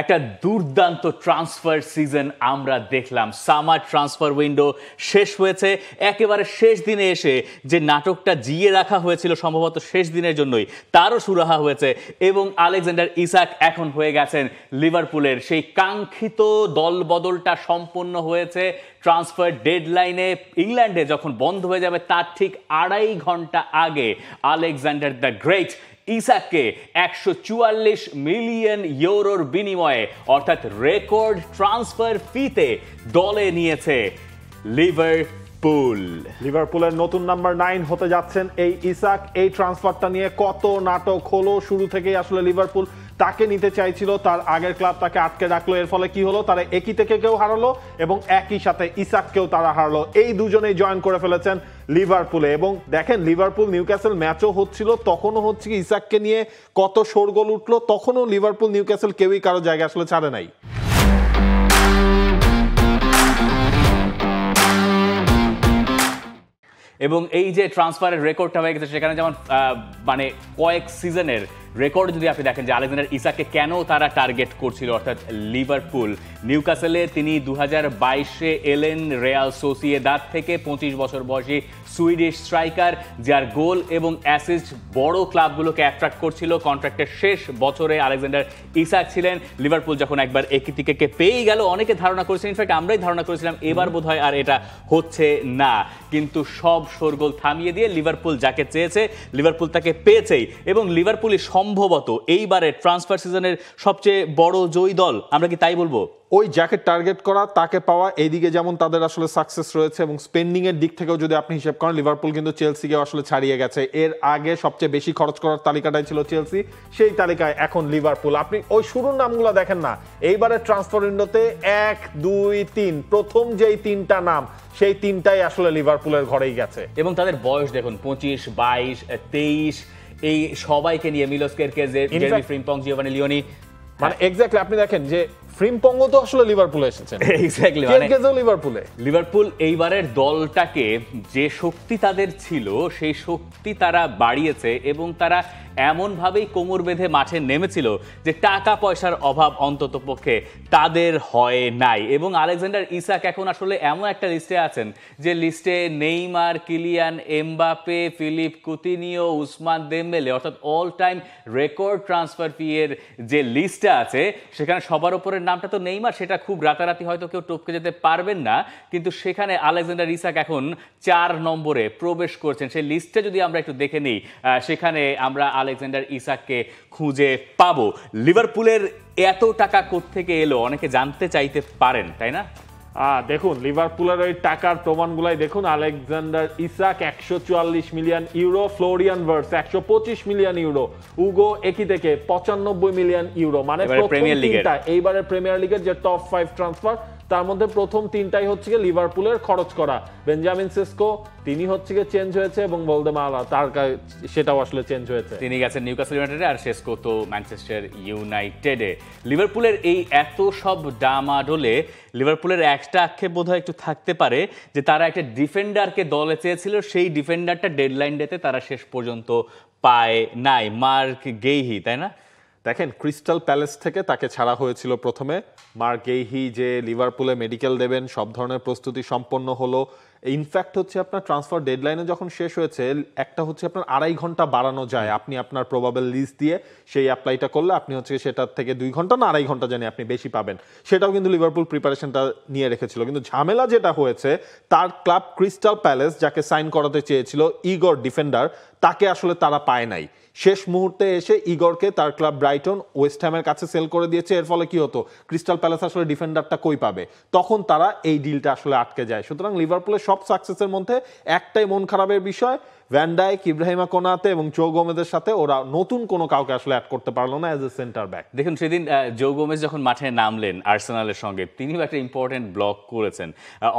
একটা দুর্দান্ত transfer season আমরা দেখলাম। সামার ট্রান্সফার উইন্ডো শেষ হয়েছে, একেবারে শেষ দিনে এসে যে নাটকটা জিয়ে রাখা হয়েছিল সম্ভবত শেষ দিনের জন্যই, তারও সুরাহা হয়েছে এবং আলেকজান্ডার ইসাক এখন হয়ে গেছেন লিভারপুলের। সেই কাঙ্ক্ষিত দল বদলটা সম্পন্ন হয়েছে ট্রান্সফার ডেডলাইনে। ইংল্যান্ডে যখন বন্ধ হয়ে যাবে তার ঠিক 2.5 ঘন্টা আগে আলেকজান্ডার দ্য গ্রেট ইসাককে 144 মিলিয়ন ইউরোর বিনিময়ে অর্থাৎ রেকর্ড ট্রান্সফার ফিতে দলে নিয়েছে লিভারপুলের নতুন নাম্বার 9 হতে যাচ্ছেন এই ইসাক। এই ট্রান্সফারটা নিয়ে কত নাটক হলো, শুরু থেকেই আসলে লিভারপুল তাকে নিতে চাইছিল, তার আগের ক্লাব তাকে আটকে রাখলো। এর ফলে কি হলো, তারা একই থেকে কেউ হারালো এবং একই সাথে ইসাককেও তারা হারালো। এই দুজনেই জয়েন করে ফেলেছেন লিভারপুলে। এবং দেখেন, লিভারপুল নিউক্যাসল ম্যাচও হচ্ছিল, তখনও হচ্ছে কি ইসাককে নিয়ে কত শোরগোল উঠলো, তখনও লিভারপুল নিউক্যাসল কেউই কারো জায়গা আসলে ছাড়ে নাই। এবং এই যে ট্রান্সফারের রেকর্ডটা হয়ে গেছে, সেখানে যেমন মানে কয়েক সিজনের রেকর্ড যদি আপনি দেখেন যে আলেকজান্ডার ইসাককে কেন তারা টার্গেট করছিল, অর্থাৎ লিভারপুল নিউক্যাসলে তিনি 2022-এ এলেন রিয়াল সোসিয়েদাদ থেকে। 25 বছর বয়সী সুইডিশ স্ট্রাইকার, যার গোল এবং অ্যাসিস্ট বড় ক্লাবগুলোকে অ্যাট্রাক্ট করছিল। কন্ট্রাক্টের শেষ বছরে আলেকজান্ডার ইসাক ছিলেন। লিভারপুল যখন একবার একিতিকে পেয়ে গেল, অনেকে ধারণা করেছিলেন, ইনফ্যাক্ট আমরাই ধারণা করেছিলাম এবার বোধহয় আর এটা হচ্ছে না, কিন্তু সব শোরগোল থামিয়ে দিয়ে লিভারপুল যাকে চেয়েছে লিভারপুল তাকে পেয়েছেই। এবং লিভারপুলই সম্ভবত এইবারের ট্রান্সফার সিজনের সবচেয়ে বড় জয়ী দল, আমরা কি তাই বলবো? ওই যাকে টার্গেট করা তাকে পাওয়া, এইদিকে যেমন তাদের আসলে সাকসেস রয়েছে এবং স্পেন্ডিং এর দিক থেকেও যদি আপনি হিসেব করেন, লিভারপুল কিন্তু চেলসিকে আসলে ছাড়িয়ে গেছে। এর আগে সবচেয়ে বেশি খরচ করার তালিকাটাই ছিল চেলসি, সেই তালিকায় এখন লিভারপুল। আপনি ওই শুরুর নামগুলো দেখেন না, এইবারের ট্রান্সফার উইন্ডোতে 1, 2, 3 প্রথম যেই 3টা নাম, সেই 3টাই আসলে লিভারপুলের ঘরেই গেছে। এবং তাদের বয়স দেখুন 25, 22, 23, এই সবাইকে নিয়ে Milos Kerkez, Jeremie Frimpong, Giovanni Leoni, মানে এক্স্যাক্টলি আপনি দেখেন যে ফ্রিম্পংও তো আসলে লিভারপুলে এসেছেন। এক্স্যাক্টলি, কেরকেজও লিভারপুলে। লিভারপুল এইবারের দলটাকে যে শক্তি তাদের ছিল সেই শক্তি তারা বাড়িয়েছে এবং তারা এমনভাবেই কোমর বেঁধে মাঠে নেমেছিল যে টাকা পয়সার অভাব অন্তত পক্ষে তাদের হয় নাই। এবং আলেকজান্ডার ইসাক এখন আসলে এমন একটা লিস্টে আছেন যে লিস্টে Neymar, Kylian Mbappe, Philippe Coutinho, Ousmane Dembele, অর্থাৎ all time record transfer fee এর যে লিস্টে আছে সেখানে সবার উপরের নামটা তো নেইমার, সেটা খুব রাতারাতি হয়তো কেউ টপকে যেতে পারবেন না, কিন্তু সেখানে আলেকজান্ডার ইসাক এখন 4 নম্বরে প্রবেশ করছেন। সেই লিস্টে যদি আমরা একটু দেখে নিই, সেখানে আমরা আলেকজান্ডার ইসাককে খুঁজে পাবো। লিভারপুলের এত টাকা কোত্থেকে এলো অনেকে জানতে চাইতে পারেন, তাই না? দেখুন, লিভারপুলের ওই টাকার প্রমাণগুলাই দেখুন। Alexander Isak 144 million euro, Florian Wirtz 125 million euro, Hugo Ekitike 95 million euro. মানে এইবারের প্রিমিয়ার লিগের যে টপ 5 ট্রান্সফার, তার মধ্যে প্রথম 3টাই হচ্ছে লিভারপুলের খরচ করা। বেঞ্জামিন সেস্কো তিনি হচ্ছে চেঞ্জ হয়েছে এবং ভলদেমার তার সেটাও আসলে চেঞ্জ হয়েছে, তিনি গেছেন নিউক্যাসল ইউনাইটেডে, আর সেস্কো তো ম্যানচেস্টার ইউনাইটেডে। লিভারপুলের এই এত সব ডামাডোলে লিভারপুলের একটা আক্ষেপ বোধহয় একটু থাকতে পারে যে তারা একটা ডিফেন্ডারকে দলে চেয়েছিল, সেই ডিফেন্ডারটা ডেডলাইন ডেতে তারা শেষ পর্যন্ত পায় নাই, মার্ক গেইহি, তাই না? দেখেন, ক্রিস্টাল প্যালেস থেকে তাকে ছাড়া হয়েছিল প্রথমে। মার্ক গেইহি যে লিভারপুলে মেডিকেল দেবেন, সব ধরনের প্রস্তুতি সম্পন্ন হলো। ইনফ্যাক্ট হচ্ছে আপনার ট্রান্সফার ডেডলাইনে যখন শেষ হয়েছে, একটা হচ্ছে আপনার 2.5 ঘন্টা বাড়ানো যায়। আপনি আপনার প্রবাবল লিস্ট দিয়ে সেই অ্যাপ্লাইটা করলে আপনি হচ্ছে সেটার থেকে 2 ঘন্টা না 2.5 ঘন্টা জানি আপনি বেশি পাবেন। সেটাও কিন্তু লিভারপুল প্রিপারেশনটা নিয়ে রেখেছিল। কিন্তু ঝামেলা যেটা হয়েছে, তার ক্লাব ক্রিস্টাল প্যালেস যাকে সাইন করাতে চেয়েছিল, ইগর ডিফেন্ডার, তাকে আসলে তারা পায় নাই। শেষ মুহূর্তে এসে ইগরকে তার ক্লাব ব্রাইটন ওয়েস্ট হ্যামের কাছে সেল করে দিয়েছে। এর ফলে কি হতো, ক্রিস্টাল প্যালেস আসলে ডিফেন্ডারটা কই পাবে, তখন তারা এই ডিলটা আসলে আটকে যায়। সুতরাং লিভারপুলের সব সাকসেসের মধ্যে একটাই মন খারাপের বিষয়, ভ্যান ডাইক, ইব্রাহিমা কোনাতে এবং জো গোমেজের সাথে ওরা নতুন কোনো কাউকে আসলে অ্যাড করতে পারলো না অ্যাজ এ সেন্টার ব্যাক। দেখুন, সেদিন জো গোমেজ যখন মাঠে নামলেন আর্সেনালের সঙ্গে, তিনিও একটা ইম্পর্টেন্ট ব্লক করেছেন।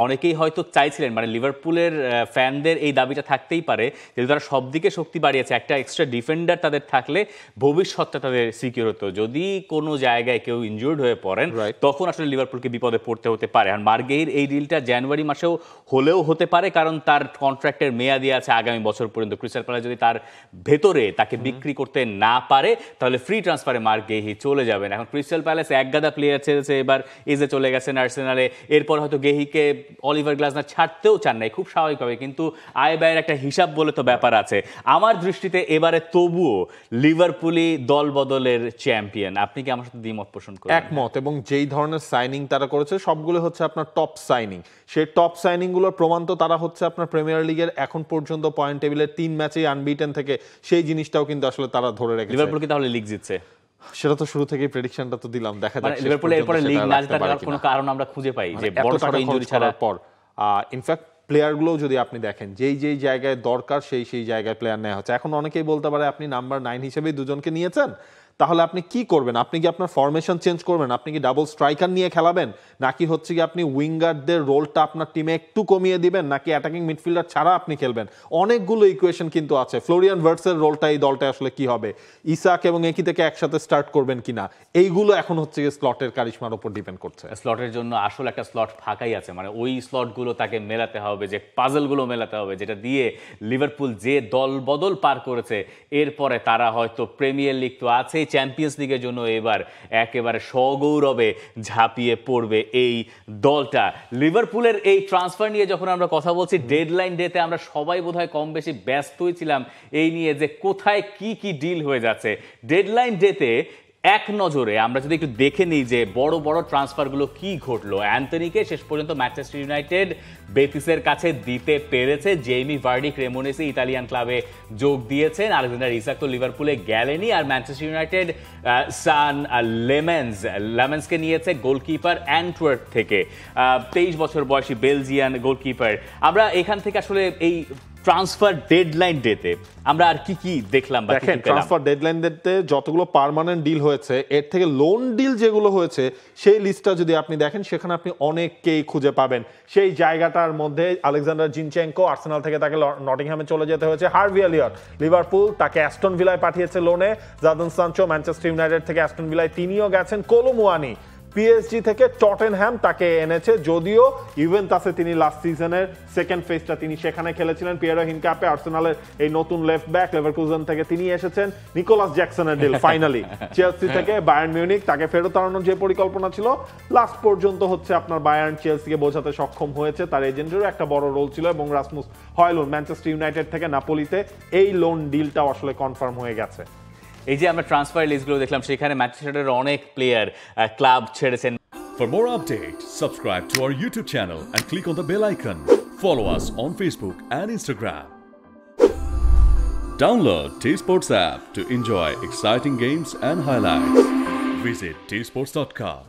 অনেকেই হয়তো চাইছিলেন, মানে লিভারপুলের ফ্যানদের এই দাবিটা থাকতেই পারে যেহেতু তারা সব দিকে শক্তি বাড়িয়েছে, একটা এক্সট্রা ডিফেন্ডার তাদের থাকলে ভবিষ্যৎটা তাদের সিকিউর হতো। যদি কোনো জায়গায় কেউ ইনজুর্ড হয়ে পড়েন তখন আসলে লিভারপুলকে বিপদে পড়তে হতে পারে। আর মার্গেইর এই ডিলটা জানুয়ারি মাসেও হলেও হতে পারে, কারণ তার কন্ট্রাক্টের মেয়াদি আছে আগামী বছর বছর পর্যন্ত ক্রিস্টাল প্যালেস যদি তার ভেতরে তাকে বিক্রি করতে না পারে তাহলে ফ্রি ট্রান্সফারে মার্ক গেহি চলে যাবেন। এখন ক্রিস্টাল প্যালেস একগাদা প্লেয়ার ছেড়েছে, এবার এজে চলে গেছেন আর্সেনালে, এরপর হয়তো গেহিকে অলিভার গ্লাসনার ছাড়তেও চান নাই, খুব স্বাভাবিকভাবে, কিন্তু আয় ব্যয়ের একটা হিসাব বলে তো ব্যাপার আছে। আমার দৃষ্টিতে এবারে তবুও লিভারপুলই দল বদলের চ্যাম্পিয়ন। আপনি কি আমার সাথে দ্বিমত পোষণ করেন? একমত, এবং যেই ধরনের সাইনিং তারা করেছে সবগুলো হচ্ছে আপনার টপ সাইনিং। সেই টপ সাইনিং গুলোর প্রমাণ তো তারা হচ্ছে আপনার প্রিমিয়ার লিগের এখন পর্যন্ত পয়েন্ট টেবিলের 3 ম্যাচেই আনবিটেন থেকে, সেই জিনিসটাও কিন্তু আসলে তারা ধরে রেখেছে। লিভারপুল কি তাহলে লিগ জিতছে? সেটা তো শুরু থেকেই প্রেডিকশনটা তো দিলাম, দেখা যাক লিভারপুল এরপরে লিগ না জেতার কোনো কারণ আমরা খুঁজে পাই যে বড় সড় ইনজুরি ছাড়া পর। ইনফ্যাক্ট প্লেয়ারগুলো যদি আপনি দেখেন যেই জায়গায় দরকার সেই জায়গায় প্লেয়ার নেওয়া হচ্ছে। এখন অনেকেই বলতে পারে আপনি নাম্বার 9 হিসেবেই দুজনকে নিয়েছেন, তাহলে আপনি কি করবেন? আপনি কি আপনার ফরমেশন চেঞ্জ করবেন? আপনি কি ডাবল স্ট্রাইকার নিয়ে খেলাবেন, নাকি হচ্ছে কি আপনি উইঙ্গারদের রোলটা আপনার টিমে একটু কমিয়ে দিবেন, নাকি অ্যাটাকিং মিডফিল্ডার ছাড়া আপনি খেলবেন? অনেকগুলো ইকুয়েশন কিন্তু আছে। ফ্লোরিয়ান ভার্টসের রোলটা এই দলটা আসলে কি হবে, ইসাক এবং একি থেকে একসাথে স্টার্ট করবেন কিনা, এইগুলো এখন হচ্ছে স্লটের কারিশমার উপর ডিপেন্ড করছে। স্লটের জন্য আসলে একটা স্লট ফাঁকাই আছে, মানে ওই স্লটগুলো তাকে মেলাতে হবে, যে পাজলগুলো মেলাতে হবে, যেটা দিয়ে লিভারপুল যে দল বদল পার করেছে এরপরে তারা হয়তো প্রিমিয়ার লিগ তো আছে, চ্যাম্পিয়ন্স লিগের জন্য এবার একেবারে সগৌরবে ঝাঁপিয়ে পড়বে এই দলটা। লিভারপুলের এই ট্রান্সফার নিয়ে যখন আমরা কথা বলছি, ডেডলাইন ডেতে আমরা সবাই বোধহয় কম বেশি ব্যস্তই ছিলাম এই নিয়ে যে কোথায় কি ডিল হয়ে যাচ্ছে। ডেডলাইন ডেতে এক নজরে আমরা যদি একটু দেখে নিই যে বড় বড় ট্রান্সফারগুলো কি ঘটলো। অ্যান্থনিকে শেষ পর্যন্ত ম্যানচেস্টার ইউনাইটেড বেতিসের কাছে দিতে পেরেছে। জেইমি ভার্ডি ক্রেমোনেসি ইতালিয়ান ক্লাবে যোগ দিয়েছেন। আলেকজান্ডার ইসাক তো লিভারপুলে গেলেনি। আর ম্যানচেস্টার ইউনাইটেড সান লেমেন্সকে নিয়েছে গোলকিপার অ্যান্টওয়ার্প থেকে, 23 বছর বয়সী বেলজিয়ান গোলকিপার। আমরা এখান থেকে আসলে এই ট্রান্সফার ডেডলাইন ডেতে আমরা আর কি দেখলাম? দেখেন, ট্রান্সফার ডেডলাইন ডেতে যতগুলো পার্মানেন্ট ডিল হয়েছে, এর থেকে লোন ডিল যেগুলো হয়েছে সেই লিস্টটা যদি আপনি দেখেন, সেখানে আপনি অনেককেই খুঁজে পাবেন। সেই জায়গাটার মধ্যে আলেকজান্ডার জিনচেঙ্কো, আর্সেনাল থেকে তাকে নটিংহ্যামে চলে যেতে হয়েছে। হার্ভি এলিয়ট, লিভারপুল তাকে অ্যাস্টন ভিলায় পাঠিয়েছে লোনে। জাদন সানচো ম্যানচেস্টার ইউনাইটেড থেকে অ্যাস্টন ভিলায় তিনিও গেছেন। কোলো মুয়ানি পিএসজি থেকে টটেনহ্যাম তাকে এনেছে, যদিও ইউভেন্টাসে তিনি লাস্ট সিজনের সেকেন্ড ফেজটা তিনি সেখানে খেলেছিলেন। পিয়েরো হিনকাপে আর্সেনালের এই নতুন লেফট ব্যাক লেভারকুজেন থেকে তিনি এসেছেন। নিকোলাস জ্যাকসনের ডিল ফাইনালি চেলসি থেকে বায়ার্ন মিউনিক তাকে ফেরত আনানোর যে পরিকল্পনা ছিল, লাস্ট পর্যন্ত হচ্ছে আপনার বায়ার্ন চেলসিকে বোঝাতে সক্ষম হয়েছে। তার এজেন্টেরও একটা বড় রোল ছিল। এবং রাসমুস হয়লুন্ড ম্যানচেস্টার ইউনাইটেড থেকে নাপোলিতে, এই লোন ডিলটাও আসলে কনফার্ম হয়ে গেছে। এই যে আমরা ট্রান্সফার লিস্টগুলো দেখলাম, সেখানে ম্যানচেস্টারের অনেক প্লেয়ার ক্লাব ছেড়েছেন। For more updates, subscribe to our YouTube channel and click on the bell icon. Follow us on Facebook and Instagram. Download T-Sports app to enjoy exciting games and highlights. Visit tsports.com.